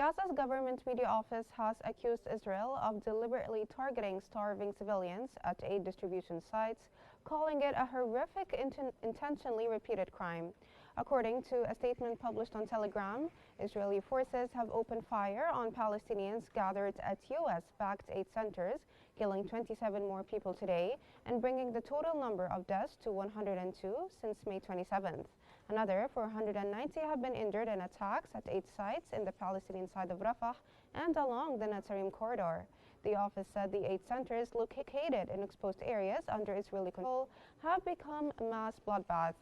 Gaza's government media office has accused Israel of deliberately targeting starving civilians at aid distribution sites, calling it a horrific, intentionally repeated crime. According to a statement published on Telegram, Israeli forces have opened fire on Palestinians gathered at U.S.-backed aid centers, killing 27 more people today and bringing the total number of deaths to 102 since May 27th. Another 490 have been injured in attacks at 8 sites in the Palestinian side of Rafah and along the Netzarim corridor. The office said the 8 centers located in exposed areas under Israeli control have become a mass bloodbath,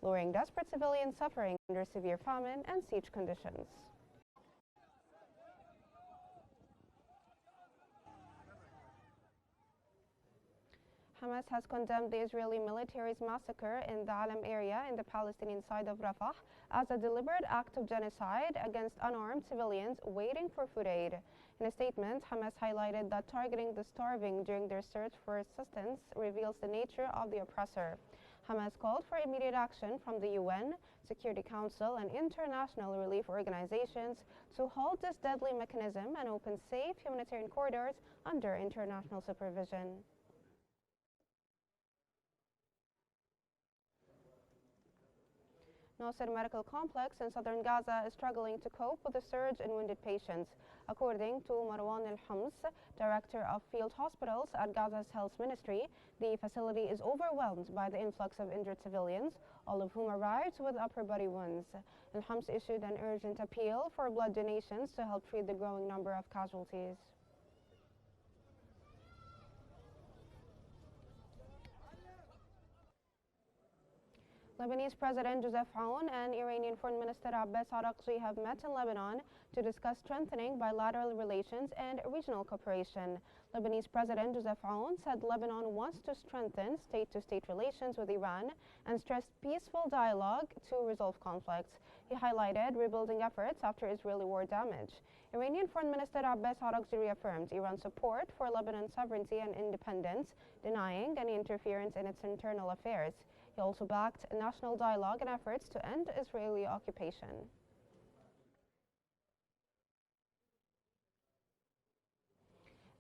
luring desperate civilians suffering under severe famine and siege conditions. Hamas has condemned the Israeli military's massacre in the Alam area in the Palestinian side of Rafah as a deliberate act of genocide against unarmed civilians waiting for food aid. In a statement, Hamas highlighted that targeting the starving during their search for assistance reveals the nature of the oppressor. Hamas called for immediate action from the UN, Security Council, and international relief organizations to halt this deadly mechanism and open safe humanitarian corridors under international supervision. Nasser Medical Complex in southern Gaza is struggling to cope with the surge in wounded patients. According to Marwan al-Hams, director of field hospitals at Gaza's health ministry, the facility is overwhelmed by the influx of injured civilians, all of whom arrived with upper body wounds. Al-Hams issued an urgent appeal for blood donations to help treat the growing number of casualties. Lebanese President Joseph Aoun and Iranian Foreign Minister Abbas Araghchi have met in Lebanon to discuss strengthening bilateral relations and regional cooperation. Lebanese President Joseph Aoun said Lebanon wants to strengthen state-to-state relations with Iran and stressed peaceful dialogue to resolve conflicts. He highlighted rebuilding efforts after Israeli war damage. Iranian Foreign Minister Abbas Araghchi reaffirmed Iran's support for Lebanon's sovereignty and independence, denying any interference in its internal affairs. He also backed national dialogue and efforts to end Israeli occupation.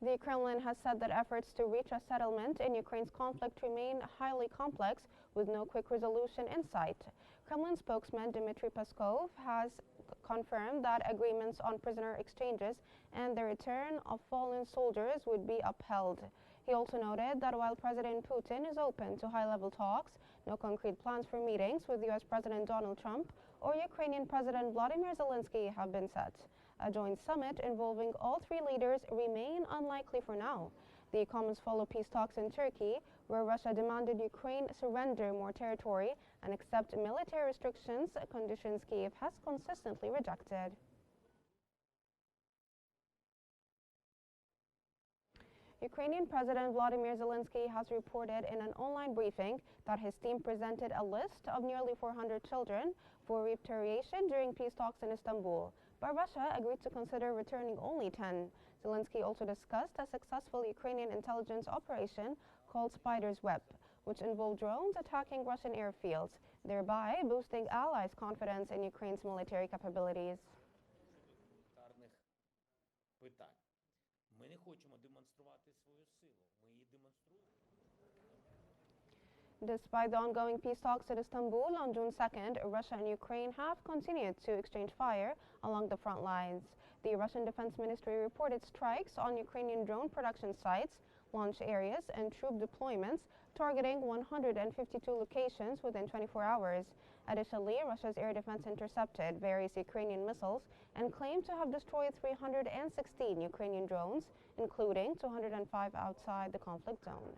The Kremlin has said that efforts to reach a settlement in Ukraine's conflict remain highly complex, with no quick resolution in sight. Kremlin spokesman Dmitry Peskov has confirmed that agreements on prisoner exchanges and the return of fallen soldiers would be upheld. He also noted that while President Putin is open to high-level talks, no concrete plans for meetings with U.S. President Donald Trump or Ukrainian President Vladimir Zelensky have been set. A joint summit involving all 3 leaders remain unlikely for now. The comments follow peace talks in Turkey, where Russia demanded Ukraine surrender more territory and accept military restrictions, conditions Kyiv has consistently rejected. Ukrainian President Vladimir Zelensky has reported in an online briefing that his team presented a list of nearly 400 children for repatriation during peace talks in Istanbul, but Russia agreed to consider returning only 10. Zelensky also discussed a successful Ukrainian intelligence operation called Spider's Web, which involved drones attacking Russian airfields, thereby boosting allies' confidence in Ukraine's military capabilities. Despite the ongoing peace talks in Istanbul on June 2nd, Russia and Ukraine have continued to exchange fire along the front lines. The Russian Defense Ministry reported strikes on Ukrainian drone production sites, launch areas, and troop deployments, targeting 152 locations within 24 hours. Additionally, Russia's air defense intercepted various Ukrainian missiles and claimed to have destroyed 316 Ukrainian drones, including 205 outside the conflict zone.